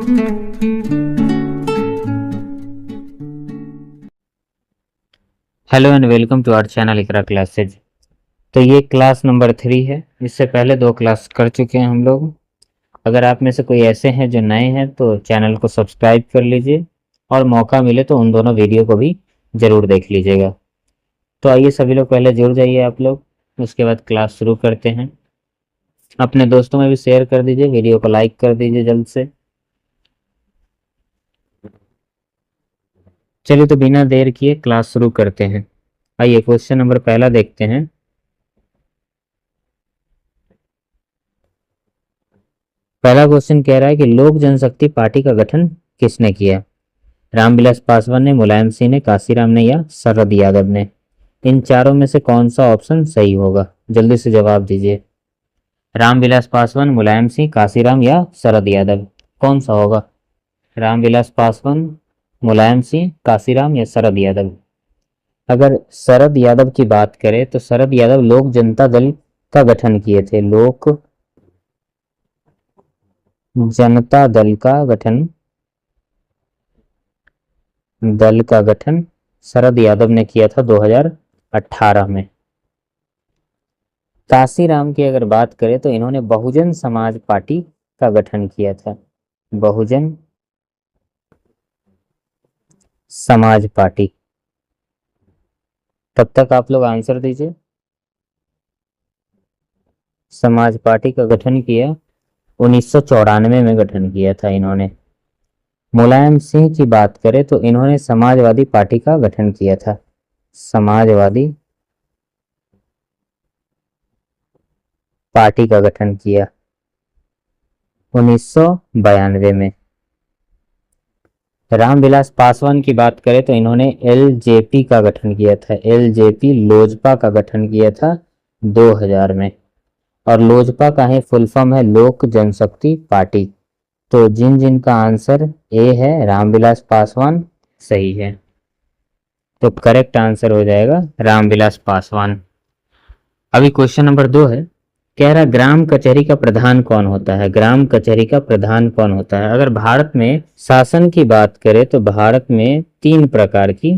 Hello and welcome to our channel Iqra classes. तो ये class number 3 है। इससे पहले 2 क्लास कर चुके हैं हम लोग। अगर आप में से कोई ऐसे हैं जो नए हैं तो चैनल को सब्सक्राइब कर लीजिए और मौका मिले तो उन दोनों वीडियो को भी ज़रूर देख लीजिएगा। तो आइए सभी लोग पहले जुड़ जाइए आप लोग, उसके बाद क्लास शुरू करते हैं। अपने दोस्तों में भी शेयर कर दीजिए, वीडियो को लाइक कर दीजिए जल्द से। चलिए तो बिना देर किए क्लास शुरू करते हैं। आइए क्वेश्चन नंबर पहला देखते हैं। पहला क्वेश्चन कह रहा है कि लोक जनशक्ति पार्टी का गठन किसने किया? रामविलास पासवान ने, मुलायम सिंह ने, काशीराम ने या शरद यादव ने? इन चारों में से कौन सा ऑप्शन सही होगा? जल्दी से जवाब दीजिए। रामविलास पासवान, मुलायम सिंह, काशीराम या शरद यादव, कौन सा होगा? रामविलास पासवान, मुलायम सिंह, काशीराम या शरद यादव? अगर शरद यादव की बात करें तो शरद यादव लोक जनता दल का गठन किए थे। लोक जनता दल का गठन शरद यादव ने किया था 2018 में। काशीराम की अगर बात करें तो इन्होंने बहुजन समाज पार्टी का गठन किया था। बहुजन समाज पार्टी। तब तक आप लोग आंसर दीजिए। समाज पार्टी का गठन किया 1994 में गठन किया था इन्होंने। मुलायम सिंह की बात करें तो इन्होंने समाजवादी पार्टी का गठन किया था। समाजवादी पार्टी का गठन किया 1992 में। रामविलास पासवान की बात करें तो इन्होंने एलजेपी का गठन किया था। एलजेपी लोजपा का गठन किया था 2000 में। और लोजपा का ही फुल फॉर्म है लोक जनशक्ति पार्टी। तो जिन जिन का आंसर ए है रामविलास पासवान सही है। तो करेक्ट आंसर हो जाएगा रामविलास पासवान। अभी क्वेश्चन नंबर 2 है। कह रहा ग्राम कचहरी का प्रधान कौन होता है? ग्राम कचहरी का प्रधान कौन होता है? अगर भारत में शासन की बात करें तो भारत में 3 प्रकार की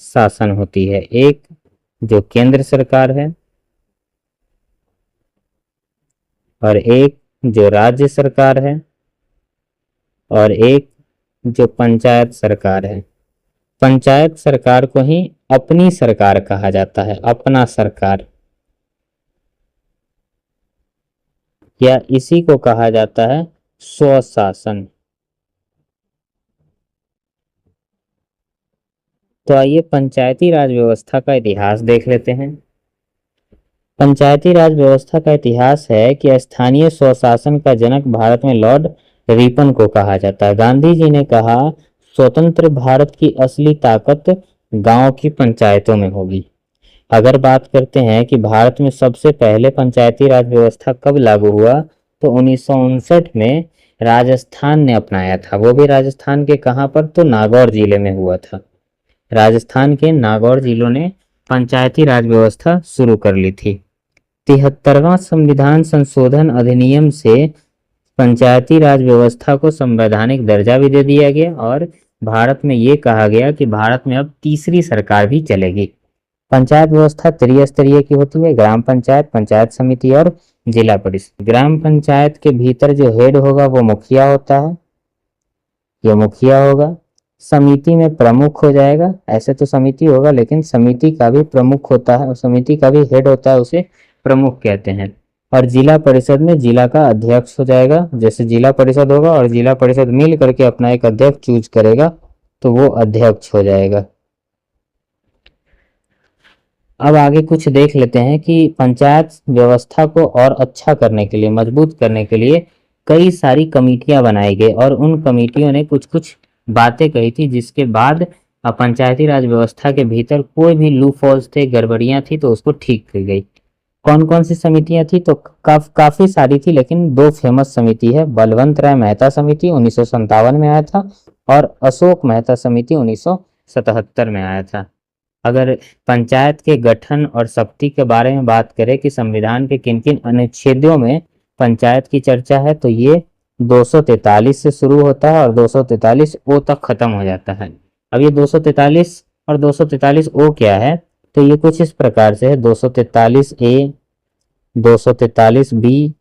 शासन होती है। एक जो केंद्र सरकार है, और एक जो राज्य सरकार है, और एक जो पंचायत सरकार है। पंचायत सरकार को ही अपनी सरकार कहा जाता है, अपना सरकार, या इसी को कहा जाता है स्वशासन। तो आइए पंचायती राज व्यवस्था का इतिहास देख लेते हैं। पंचायती राज व्यवस्था का इतिहास है कि स्थानीय स्वशासन का जनक भारत में लॉर्ड रिपन को कहा जाता है। गांधी जी ने कहा स्वतंत्र भारत की असली ताकत गांव की पंचायतों में होगी। अगर बात करते हैं कि भारत में सबसे पहले पंचायती राज व्यवस्था कब लागू हुआ, तो 1959 में राजस्थान ने अपनाया था। वो भी राजस्थान के कहां पर? तो नागौर जिले में हुआ था। राजस्थान के नागौर जिलों ने पंचायती राज व्यवस्था शुरू कर ली थी। 73वां संविधान संशोधन अधिनियम से पंचायती राज व्यवस्था को संवैधानिक दर्जा भी दे दिया गया और भारत में ये कहा गया कि भारत में अब तीसरी सरकार भी चलेगी। पंचायत व्यवस्था त्रिस्तरीय की होती है। ग्राम पंचायत, पंचायत समिति और जिला परिषद। ग्राम पंचायत के भीतर जो हेड होगा वो मुखिया होता है, ये मुखिया होगा। समिति में प्रमुख हो जाएगा। ऐसे तो समिति होगा लेकिन समिति का भी प्रमुख होता है और समिति का भी हेड होता है, उसे प्रमुख कहते हैं। और जिला परिषद में जिला का अध्यक्ष हो जाएगा। जैसे जिला परिषद होगा और जिला परिषद मिल करके अपना एक अध्यक्ष चूज करेगा तो वो अध्यक्ष हो जाएगा। अब आगे कुछ देख लेते हैं कि पंचायत व्यवस्था को और अच्छा करने के लिए, मजबूत करने के लिए कई सारी कमेटियां बनाई गई और उन कमेटियों ने कुछ कुछ बातें कही थी, जिसके बाद पंचायती राज व्यवस्था के भीतर कोई भी लूप होल्स थे, गड़बड़ियां थी, तो उसको ठीक की गई। कौन कौन सी समितियां थी? तो काफी सारी थी, लेकिन 2 फेमस समिति है। बलवंत राय मेहता समिति 1957 में आया था और अशोक मेहता समिति 1977 में आया था। अगर पंचायत के गठन और शक्ति के बारे में बात करें कि संविधान के किन किन अनुच्छेदों में पंचायत की चर्चा है, तो ये 243 से शुरू होता है और 243 ओ तक खत्म हो जाता है। अब ये 243 और 243 ओ क्या है, तो ये कुछ इस प्रकार से है, 243 ए, 243 बी,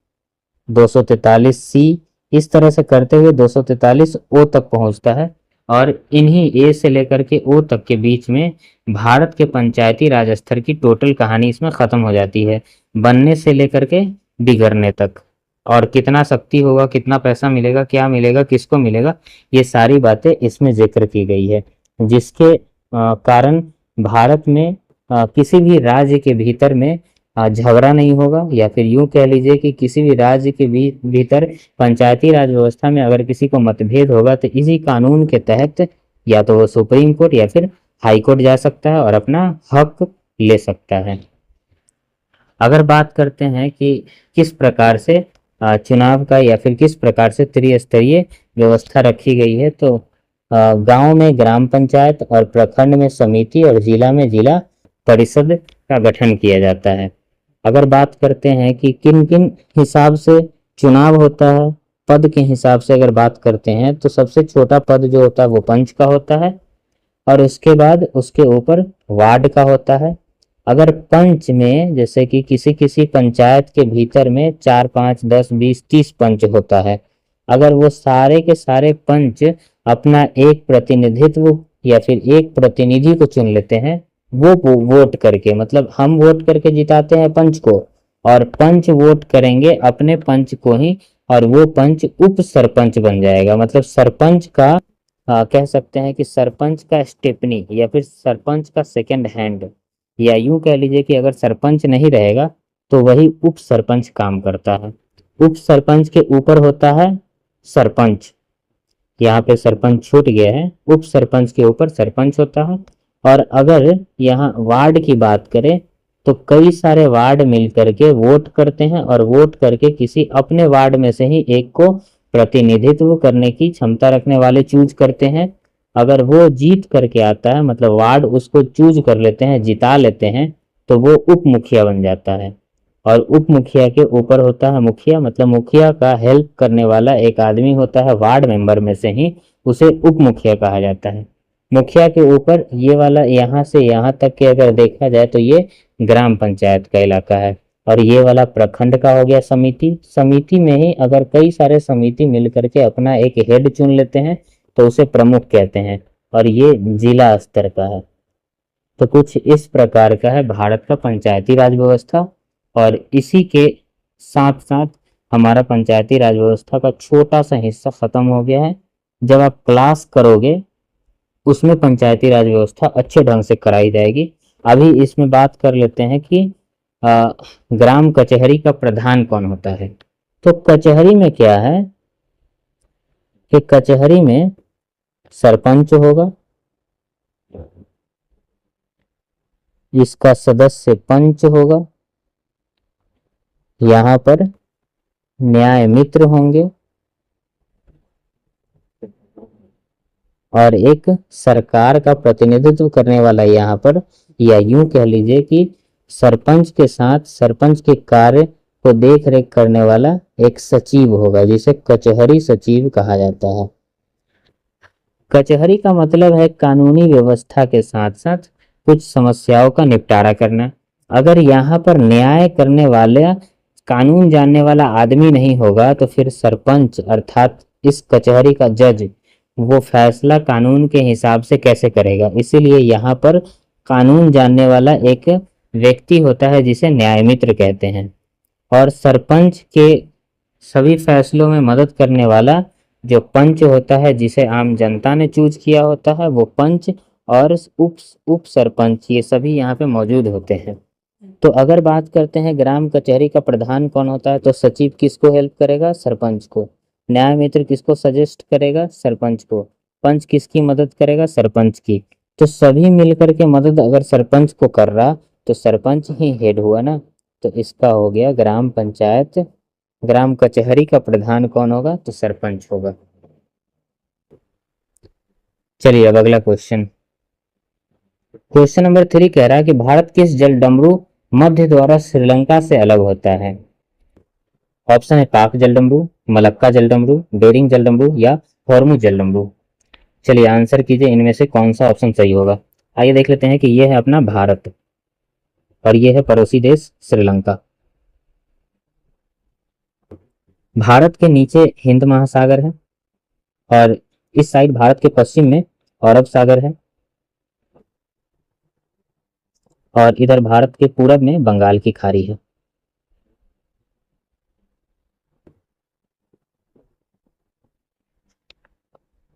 243 सी, इस तरह से करते हुए 243 ओ तक पहुंचता है। और इन्हीं ए से लेकर के ओ तक के बीच में भारत के पंचायती राज स्तर की टोटल कहानी इसमें खत्म हो जाती है, बनने से लेकर के बिगड़ने तक। और कितना शक्ति होगा, कितना पैसा मिलेगा, क्या मिलेगा, किसको मिलेगा, ये सारी बातें इसमें जिक्र की गई है, जिसके कारण भारत में किसी भी राज्य के भीतर में झगड़ा नहीं होगा, या फिर यूं कह लीजिए कि किसी भी राज्य के भीतर पंचायती राज व्यवस्था में अगर किसी को मतभेद होगा तो इसी कानून के तहत या तो वो सुप्रीम कोर्ट या फिर हाई कोर्ट जा सकता है और अपना हक ले सकता है। अगर बात करते हैं कि किस प्रकार से चुनाव का या फिर किस प्रकार से त्रिस्तरीय व्यवस्था रखी गई है, तो गांव में ग्राम पंचायत और प्रखंड में समिति और जिला में जिला परिषद का गठन किया जाता है। अगर बात करते हैं कि किन किन हिसाब से चुनाव होता है, पद के हिसाब से अगर बात करते हैं तो सबसे छोटा पद जो होता है वो पंच का होता है, और उसके बाद उसके ऊपर वार्ड का होता है। अगर पंच में जैसे कि किसी किसी पंचायत के भीतर में 4, 5, 10, 20, 30 पंच होता है, अगर वो सारे के सारे पंच अपना एक प्रतिनिधित्व या फिर एक प्रतिनिधि को चुन लेते हैं, वो वोट करके, मतलब हम वोट करके जिताते हैं पंच को और पंच वोट करेंगे अपने पंच को ही, और वो पंच उप सरपंच बन जाएगा। मतलब सरपंच का कह सकते हैं कि सरपंच का स्टेपनी या फिर सरपंच का सेकंड हैंड, या यूं कह लीजिए कि अगर सरपंच नहीं रहेगा तो वही उप सरपंच काम करता है। उप सरपंच के ऊपर होता है सरपंच, यहाँ पे सरपंच छूट गया है, उप सरपंच के ऊपर सरपंच होता है। और अगर यहाँ वार्ड की बात करें तो कई सारे वार्ड मिल करके वोट करते हैं और वोट करके किसी अपने वार्ड में से ही एक को प्रतिनिधित्व करने की क्षमता रखने वाले चूज करते हैं। अगर वो जीत करके आता है, मतलब वार्ड उसको चूज कर लेते हैं, जिता लेते हैं, तो वो उप मुखिया बन जाता है। और उप मुखिया के ऊपर होता है मुखिया, मतलब मुखिया का हेल्प करने वाला एक आदमी होता है वार्ड मेंबर में से ही, उसे उप मुखिया कहा जाता है। मुखिया के ऊपर ये वाला यहाँ से यहाँ तक के अगर देखा जाए तो ये ग्राम पंचायत का इलाका है। और ये वाला प्रखंड का हो गया समिति। समिति में ही अगर कई सारे समिति मिल करके अपना एक हेड चुन लेते हैं तो उसे प्रमुख कहते हैं, और ये जिला स्तर का है। तो कुछ इस प्रकार का है भारत का पंचायती राज व्यवस्था। और इसी के साथ साथ हमारा पंचायती राज व्यवस्था का छोटा सा हिस्सा खत्म हो गया है। जब आप क्लास करोगे उसमें पंचायती राज व्यवस्था अच्छे ढंग से कराई जाएगी। अभी इसमें बात कर लेते हैं कि ग्राम कचहरी का प्रधान कौन होता है। तो कचहरी में क्या है कि कचहरी में सरपंच होगा, इसका सदस्य पंच होगा, यहाँ पर न्याय मित्र होंगे, और एक सरकार का प्रतिनिधित्व करने वाला यहाँ पर, या यूं कह लीजिए कि सरपंच के साथ सरपंच के कार्य को देख रेख करने वाला एक सचिव होगा, जिसे कचहरी सचिव कहा जाता है। कचहरी का मतलब है कानूनी व्यवस्था के साथ साथ कुछ समस्याओं का निपटारा करना। अगर यहाँ पर न्याय करने वाला कानून जानने वाला आदमी नहीं होगा तो फिर सरपंच अर्थात इस कचहरी का जज वो फैसला कानून के हिसाब से कैसे करेगा। इसीलिए यहाँ पर कानून जानने वाला एक व्यक्ति होता है जिसे न्याय मित्र कहते हैं। और सरपंच के सभी फैसलों में मदद करने वाला जो पंच होता है, जिसे आम जनता ने चूज किया होता है, वो पंच और उप सरपंच ये सभी यहाँ पे मौजूद होते हैं। तो अगर बात करते हैं ग्राम कचहरी का प्रधान कौन होता है, तो सचिव किसको हेल्प करेगा, सरपंच को। न्याय मित्र किसको सजेस्ट करेगा, सरपंच को। पंच किसकी मदद करेगा, सरपंच की। तो सभी मिलकर के मदद अगर सरपंच को कर रहा तो सरपंच ही हेड हुआ ना। तो इसका हो गया ग्राम पंचायत। ग्राम कचहरी का प्रधान कौन होगा, तो सरपंच होगा। चलिए अब अगला क्वेश्चन। क्वेश्चन नंबर 3 कह रहा है कि भारत किस जलडमरू मध्य द्वारा श्रीलंका से अलग होता है। ऑप्शन है पाक जलडमरू, मलक्का जलडमरू, बेरिंग जलडमरू या हॉर्मुज जलडमरू। चलिए आंसर कीजिए, इनमें से कौन सा ऑप्शन सही होगा। आइए देख लेते हैं कि यह है अपना भारत और यह है पड़ोसी देश श्रीलंका। भारत के नीचे हिंद महासागर है और इस साइड भारत के पश्चिम में अरब सागर है और इधर भारत के पूरब में बंगाल की खाड़ी है।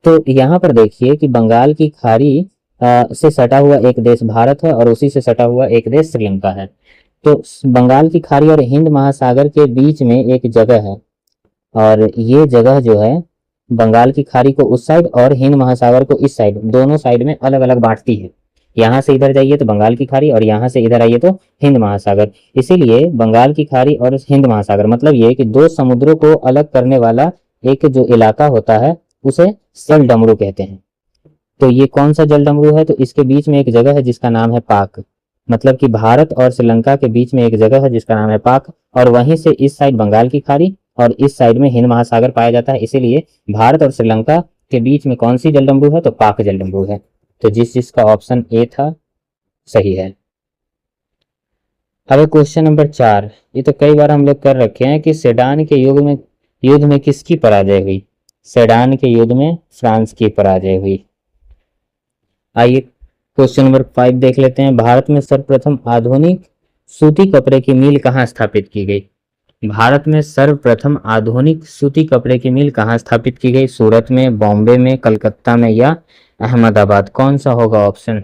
तो यहाँ पर देखिए कि बंगाल की खाड़ी से सटा हुआ एक देश भारत है और उसी से सटा हुआ एक देश श्रीलंका है। तो बंगाल की खाड़ी और हिंद महासागर के बीच में एक जगह है और ये जगह जो है बंगाल की खाड़ी को उस साइड और हिंद महासागर को इस साइड, दोनों साइड में अलग अलग बांटती है। यहाँ से इधर जाइए तो बंगाल की खाड़ी और यहाँ से इधर आइए तो हिंद महासागर। इसीलिए बंगाल की खाड़ी और हिंद महासागर मतलब ये कि दो समुद्रों को अलग करने वाला एक जो इलाका होता है उसे जल डमरू कहते हैं। तो ये कौन सा जल डमरू है, तो इसके बीच में एक जगह है जिसका नाम है पाक, मतलब कि भारत और श्रीलंका के बीच में एक जगह है जिसका नाम है पाक और वहीं से इस साइड बंगाल की खाड़ी और इस साइड में हिंद महासागर पाया जाता है। इसीलिए भारत और श्रीलंका के बीच में कौन सी जलडमरू है, तो पाक जलडमरू है। तो जिसका ऑप्शन ए था सही है। अब क्वेश्चन नंबर 4, ये तो कई बार हम लोग कर रखे हैं कि सेडान के युद्ध में किसकी पराजय हुई। सेडान के युद्ध में फ्रांस की पराजय हुई। आइए क्वेश्चन नंबर 5 देख लेते हैं। भारत में सर्वप्रथम आधुनिक सूती कपड़े की मिल कहाँ स्थापित की गई। भारत में सर्वप्रथम आधुनिक सूती कपड़े की मिल कहाँ स्थापित की गई। सूरत में, बॉम्बे में, कलकत्ता में या अहमदाबाद। कौन सा होगा ऑप्शन,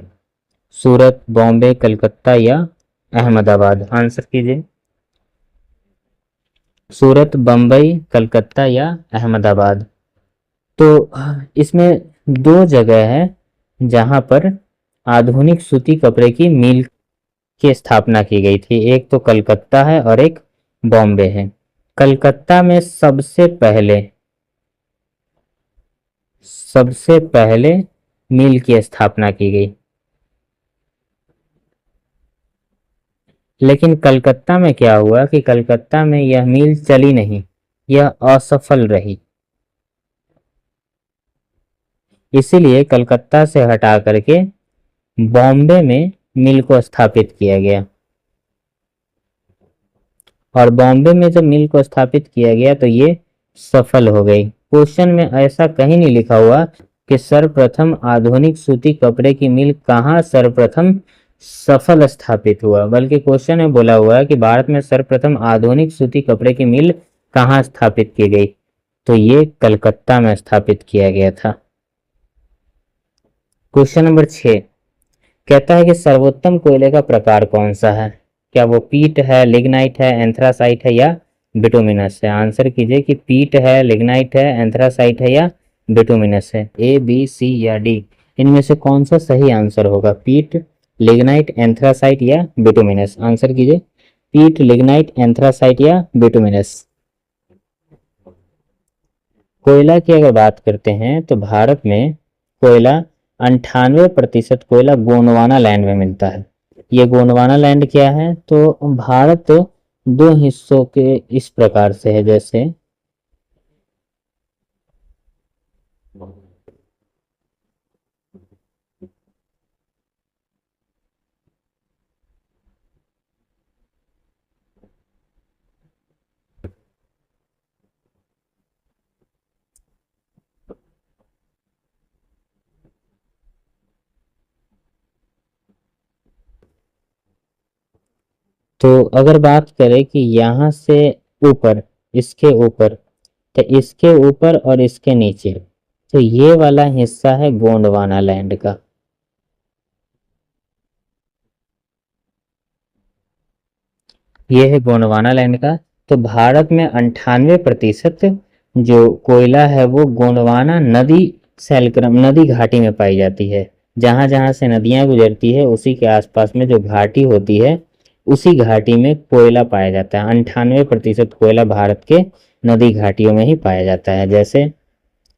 सूरत, बॉम्बे, कलकत्ता या अहमदाबाद। आंसर कीजिए। सूरत, बम्बई, कलकत्ता या अहमदाबाद। तो इसमें दो जगह है जहां पर आधुनिक सूती कपड़े की मिल की स्थापना की गई थी। एक तो कलकत्ता है और एक बॉम्बे है। कलकत्ता में सबसे पहले मिल की स्थापना की गई, लेकिन कलकत्ता में क्या हुआ कि कलकत्ता में यह मिल चली नहीं, यह असफल रही। इसीलिए कलकत्ता से हटा करके बॉम्बे में मिल को स्थापित किया गया और बॉम्बे में जब मिल को स्थापित किया गया तो ये सफल हो गई। क्वेश्चन में ऐसा कहीं नहीं लिखा हुआ कि सर्वप्रथम आधुनिक सूती कपड़े की मिल कहाँ सर्वप्रथम सफल स्थापित हुआ, बल्कि क्वेश्चन में बोला हुआ है कि भारत में सर्वप्रथम आधुनिक सूती कपड़े की मिल कहाँ स्थापित की गई, तो ये कलकत्ता में स्थापित किया गया था। क्वेश्चन नंबर 6 कहता है कि सर्वोत्तम कोयले का प्रकार कौन सा है। क्या वो पीट है, लिग्नाइट है, एंथ्रासाइट है या बिटुमिनस है। आंसर कीजिए कि पीट है, लिग्नाइट है, एंथ्रासाइट है या बिटुमिनस है। ए, बी, सी या डी, इनमें से कौन सा सही आंसर होगा। पीट, लिग्नाइट, एंथ्रासाइट या बिटुमिनस। आंसर कीजिए। पीट, लिग्नाइट, एंथ्रासाइट या बिटुमिनस। कोयला की अगर बात करते हैं तो भारत में कोयला 98% कोयला गोंडवाना लैंड में मिलता है। ये गोंडवाना लैंड क्या है, तो भारत दो हिस्सों के इस प्रकार से है, जैसे तो अगर बात करें कि यहाँ से ऊपर, इसके ऊपर, तो इसके ऊपर और इसके नीचे, तो ये वाला हिस्सा है गोंडवाना लैंड का। ये है गोंडवाना लैंड का। तो भारत में 98% जो कोयला है वो गोंडवाना नदी सैलक्रम, नदी घाटी में पाई जाती है। जहां जहां से नदियां गुजरती है उसी के आसपास में जो घाटी होती है उसी घाटी में कोयला पाया जाता है। 98% कोयला भारत के नदी घाटियों में ही पाया जाता है। जैसे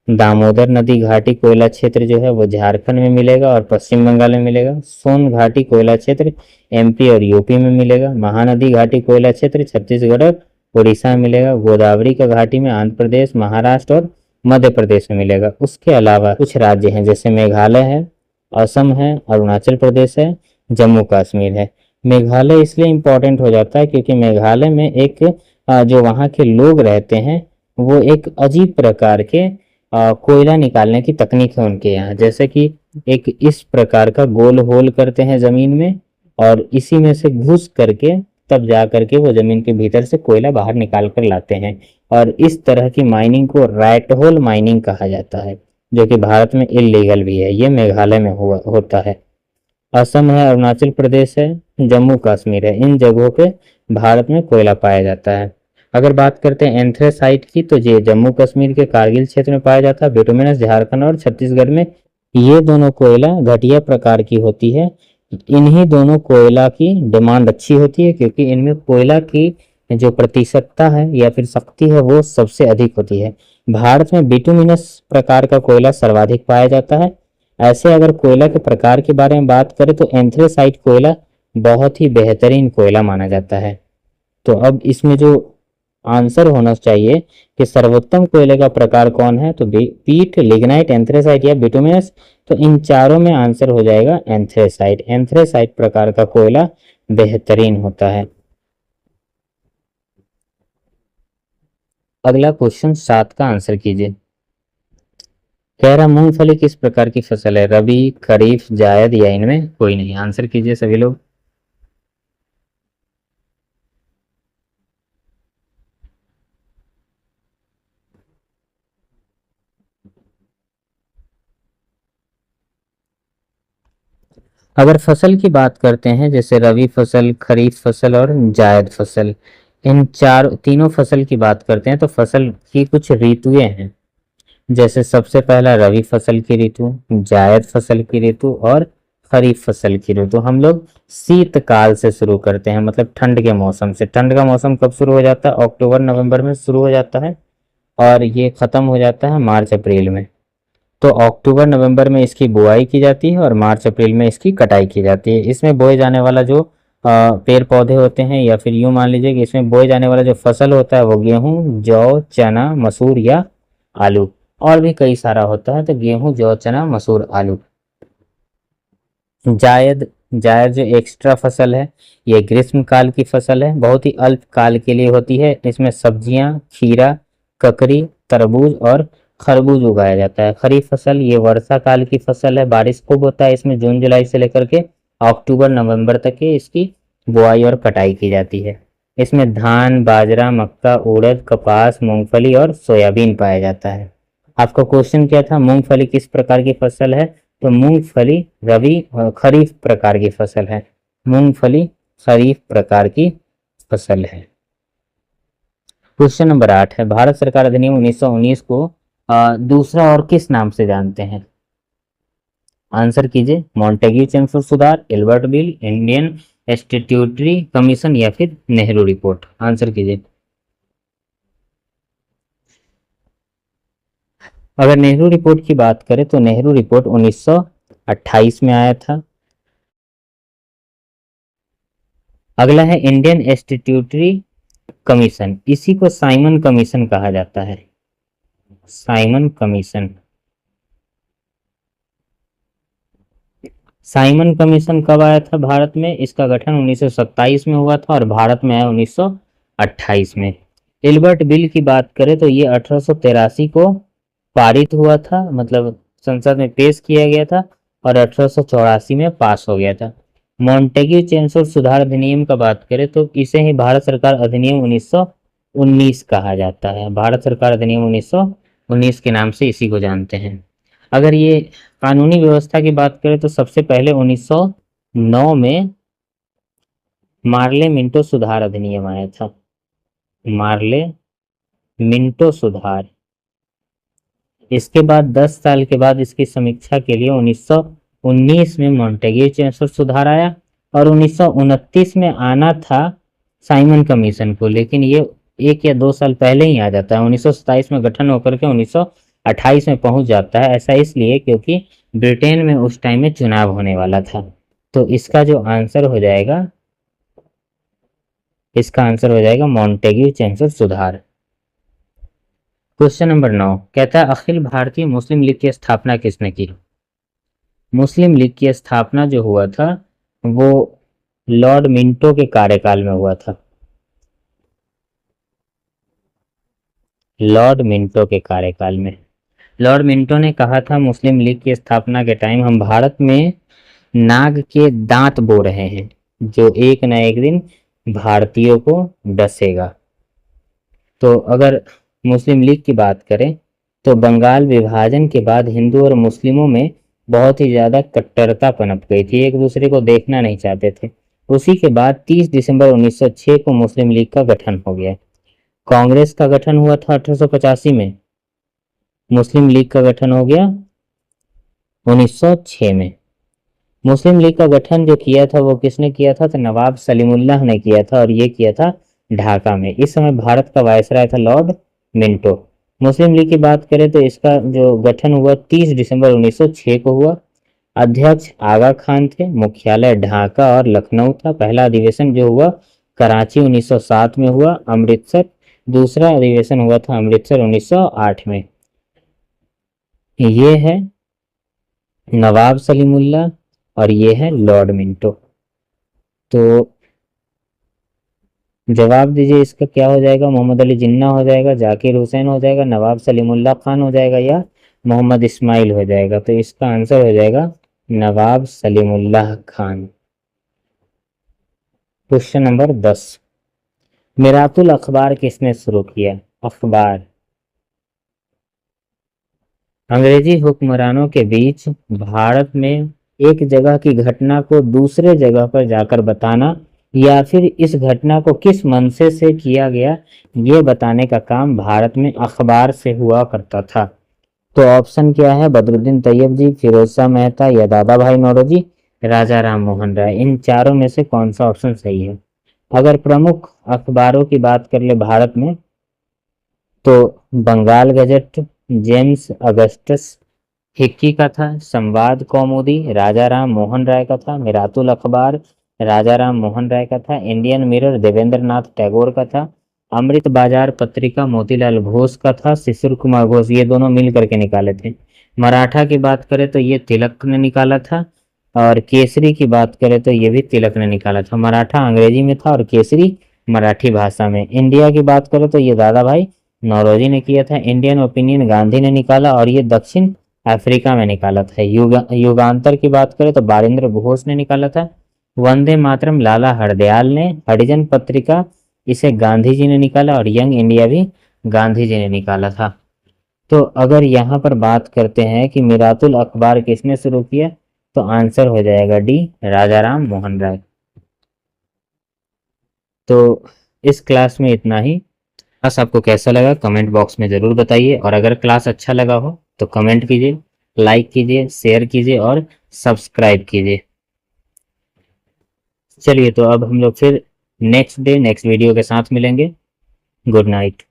दामोदर नदी घाटी कोयला क्षेत्र जो है वो झारखंड में मिलेगा और पश्चिम बंगाल में मिलेगा। सोन घाटी कोयला क्षेत्र एमपी और यूपी में मिलेगा। महानदी घाटी कोयला क्षेत्र छत्तीसगढ़ और उड़ीसा में मिलेगा, गोदावरी का घाटी में आंध्र प्रदेश, महाराष्ट्र और मध्य प्रदेश में मिलेगा। उसके अलावा कुछ राज्य हैं जैसे मेघालय है, असम है, अरुणाचल प्रदेश है, जम्मू कश्मीर है। मेघालय इसलिए इम्पोर्टेंट हो जाता है क्योंकि मेघालय में एक जो वहाँ के लोग रहते हैं वो एक अजीब प्रकार के कोयला निकालने की तकनीक है उनके यहाँ। जैसे कि एक इस प्रकार का गोल होल करते हैं जमीन में और इसी में से घुस करके तब जा करके वो जमीन के भीतर से कोयला बाहर निकाल कर लाते हैं। और इस तरह की माइनिंग को रैट होल माइनिंग कहा जाता है, जो कि भारत में इलीगल भी है। ये मेघालय में होता है। असम है, अरुणाचल प्रदेश है, जम्मू कश्मीर है, इन जगहों पे भारत में कोयला पाया जाता है। अगर बात करते हैं एंथ्रेसाइट की तो ये जम्मू कश्मीर के कारगिल क्षेत्र में पाया जाता है, बिटुमिनस झारखंड और छत्तीसगढ़ में। ये दोनों कोयला घटिया प्रकार की होती है। इन्हीं दोनों कोयला की डिमांड अच्छी होती है क्योंकि इनमें कोयला की जो प्रतिशतता है या फिर शक्ति है वो सबसे अधिक होती है। भारत में बिटुमिनस प्रकार का कोयला सर्वाधिक पाया जाता है। ऐसे अगर कोयला के प्रकार के बारे में बात करें तो एंथ्रेसाइट कोयला बहुत ही बेहतरीन कोयला माना जाता है। तो अब इसमें जो आंसर होना चाहिए कि सर्वोत्तम कोयले का प्रकार कौन है, तो पीट, लिग्नाइट, एंथ्रेसाइट या बिटुमिनस। तो इन चारों में आंसर हो जाएगा एंथ्रेसाइट। एंथ्रेसाइट प्रकार का कोयला बेहतरीन होता है। अगला क्वेश्चन 7 का आंसर कीजिए। कह रहा मूंगफली किस प्रकार की फसल है, रबी, खरीफ, जायद या इनमें कोई नहीं। आंसर कीजिए सभी लोग। अगर फसल की बात करते हैं जैसे रबी फसल, खरीफ फसल और जायद फसल, इन तीनों फसल की बात करते हैं तो फसल की कुछ ऋतुएं हैं। जैसे सबसे पहला रबी फसल की ऋतु, जायद फसल की ऋतु और खरीफ फसल की ऋतु। हम लोग शीतकाल से शुरू करते हैं, मतलब ठंड के मौसम से। ठंड का मौसम कब शुरू हो जाता है? अक्टूबर नवंबर में शुरू हो जाता है और ये खत्म हो जाता है मार्च अप्रैल में। तो अक्टूबर नवंबर में इसकी बुआई की जाती है और मार्च अप्रैल में इसकी कटाई की जाती है। इसमें बोए जाने वाला जो पेड़ पौधे होते हैं या फिर यूं मान लीजिए कि इसमें बोए जाने वाला जो फसल होता है वो गेहूं, जौ, चना, मसूर या आलू, और भी कई सारा होता है। तो गेहूं, जौ, चना, मसूर, आलू। जायद, जायद जो एक्स्ट्रा फसल है ये ग्रीष्म काल की फसल है, बहुत ही अल्प काल के लिए होती है। इसमें सब्जियां, खीरा, ककड़ी, तरबूज और खरबूज उगाया जाता है। खरीफ फसल ये वर्षा काल की फसल है, बारिश खूब होता है इसमें। जून जुलाई से लेकर के अक्टूबर नवंबर तक के इसकी बुआई और कटाई की जाती है। इसमें धान, बाजरा, मक्का, उड़द, कपास, मूंगफली और सोयाबीन पाया जाता है। आपका क्वेश्चन क्या था, मूंगफली किस प्रकार की फसल है? तो मूंगफली रबी खरीफ प्रकार की फसल है। मूंगफली खरीफ प्रकार की फसल है। क्वेश्चन नंबर 8 है, भारत सरकार अधिनियम 1919 को दूसरा और किस नाम से जानते हैं? आंसर कीजिए। मॉन्टेग्यू चेम्सफोर्ड सुधार, Albert bill, Indian statutory commission या फिर नेहरू रिपोर्ट। आंसर कीजिए। अगर नेहरू रिपोर्ट की बात करें तो नेहरू रिपोर्ट 1928 में आया था। अगला है इंडियन स्टैट्यूटरी कमीशन, इसी को साइमन कमीशन कहा जाता है। Simon commission. साइमन कमीशन कब आया था भारत में? इसका गठन 1927 में हुआ था और भारत में आया 1928 में। एल्बर्ट बिल की बात करें तो ये 1883 को पारित हुआ था, मतलब संसद में पेश किया गया था और 1884 में पास हो गया था। मॉन्टेग्यू चेम्सफोर्ड सुधार अधिनियम का बात करें तो इसे ही भारत सरकार अधिनियम 1919 कहा जाता है। भारत सरकार अधिनियम 1919 के नाम से इसी को जानते हैं। अगर ये कानूनी व्यवस्था की बात करें तो सबसे पहले 1909 में मार्ले मिंटो सुधार अधिनियम आया था। मार्ले मिंटो सुधार। इसके बाद 10 साल के बाद इसकी समीक्षा के लिए 1919 में मॉन्टेग्यू चेम्सफोर्ड सुधार आया और 1929 में आना था साइमन कमीशन को, लेकिन ये 1 या 2 साल पहले ही आ जाता है। 1927 में गठन होकर के 1928 में पहुंच जाता है। ऐसा इसलिए क्योंकि ब्रिटेन में उस टाइम में चुनाव होने वाला था। तो इसका जो आंसर हो जाएगा इसका आंसर हो जाएगा मॉन्टेग्यू चैंसर सुधार। क्वेश्चन नंबर 9 कहता है अखिल भारतीय मुस्लिम लीग की स्थापना किसने की? मुस्लिम लीग की स्थापना जो हुआ था वो लॉर्ड मिंटो के कार्यकाल में हुआ था। लॉर्ड मिंटो के कार्यकाल में लॉर्ड मिंटो ने कहा था मुस्लिम लीग की स्थापना के टाइम, हम भारत में नाग के दांत बो रहे हैं जो एक न एक दिन भारतीयों को डसेगा। तो अगर मुस्लिम लीग की बात करें तो बंगाल विभाजन के बाद हिंदू और मुस्लिमों में बहुत ही ज़्यादा कट्टरता पनप गई थी, एक दूसरे को देखना नहीं चाहते थे। उसी के बाद 30 दिसंबर 1906 को मुस्लिम लीग का गठन हो गया। कांग्रेस का गठन हुआ था 1885 में, मुस्लिम लीग का गठन हो गया 1906 में। मुस्लिम लीग का गठन जो किया था वो किसने किया था? तो नवाब सलीमुल्लाह ने किया था, और ये किया था ढाका में। इस समय भारत का वायसराय था लॉर्ड मिंटो। मुस्लिम लीग की बात करें तो इसका जो गठन हुआ 30 दिसंबर 1906 को हुआ। अध्यक्ष आगा खान थे, मुख्यालय ढाका और लखनऊ था। पहला अधिवेशन जो हुआ कराची 1907 में हुआ, अमृतसर। दूसरा अधिवेशन हुआ था अमृतसर 1908 में। ये है नवाब सलीमुल्लाह और ये है लॉर्ड मिंटो। तो जवाब दीजिए इसका क्या हो जाएगा? मोहम्मद अली जिन्ना हो जाएगा, जाकिर हुसैन हो जाएगा, नवाब सलीमुल्लाह खान हो जाएगा, या मोहम्मद इस्माइल हो जाएगा? तो इसका आंसर हो जाएगा नवाब सलीमुल्लाह खान। क्वेश्चन नंबर 10 मिरातुल अखबार किसने शुरू किया? अखबार अंग्रेजी हुक्मरानों के बीच भारत में एक जगह की घटना को दूसरे जगह पर जाकर बताना या फिर इस घटना को किस मंशे से किया गया ये बताने का काम भारत में अखबार से हुआ करता था। तो ऑप्शन क्या है? बदरुद्दीन तैयब जी, फिरोज शाह मेहता, या दादा भाई नौरोजी, राजा राम मोहन राय। इन चारों में से कौन सा ऑप्शन सही है? अगर प्रमुख अखबारों की बात कर ले भारत में तो Bengal Gazette, James Augustus Hicky का था, संवाद कौमुदी राजा राम मोहन राय का था, मिरातुल अखबार राजा राम मोहन राय का था, इंडियन मिरर देवेंद्र नाथ टैगोर का था, अमृत बाजार पत्रिका मोतीलाल घोष का था, शिशिर कुमार घोष। ये दोनों मिल करके निकाले थे। मराठा की बात करें तो ये तिलक ने निकाला था, और केसरी की बात करें तो ये भी तिलक ने निकाला था। मराठा अंग्रेजी में था और केसरी मराठी भाषा में। इंडिया की बात करें तो ये दादा भाई नौरोजी ने किया था। इंडियन ओपिनियन गांधी ने निकाला, और ये दक्षिण अफ्रीका में निकाला था। युगांतर की बात करें तो बारिंद्र घोष ने निकाला था। वंदे मातरम लाला हरदयाल ने। हरिजन पत्रिका इसे गांधी जी ने निकाला, और यंग इंडिया भी गांधी जी ने निकाला था। तो अगर यहाँ पर बात करते हैं कि मिरातुल अखबार किसने शुरू किया तो आंसर हो जाएगा डी, राजा राम मोहन राय। तो इस क्लास में इतना ही। क्लास आपको कैसा लगा कमेंट बॉक्स में ज़रूर बताइए, और अगर क्लास अच्छा लगा हो तो कमेंट कीजिए, लाइक कीजिए, शेयर कीजिए और सब्सक्राइब कीजिए। चलिए तो अब हम लोग फिर नेक्स्ट वीडियो के साथ मिलेंगे। Good night.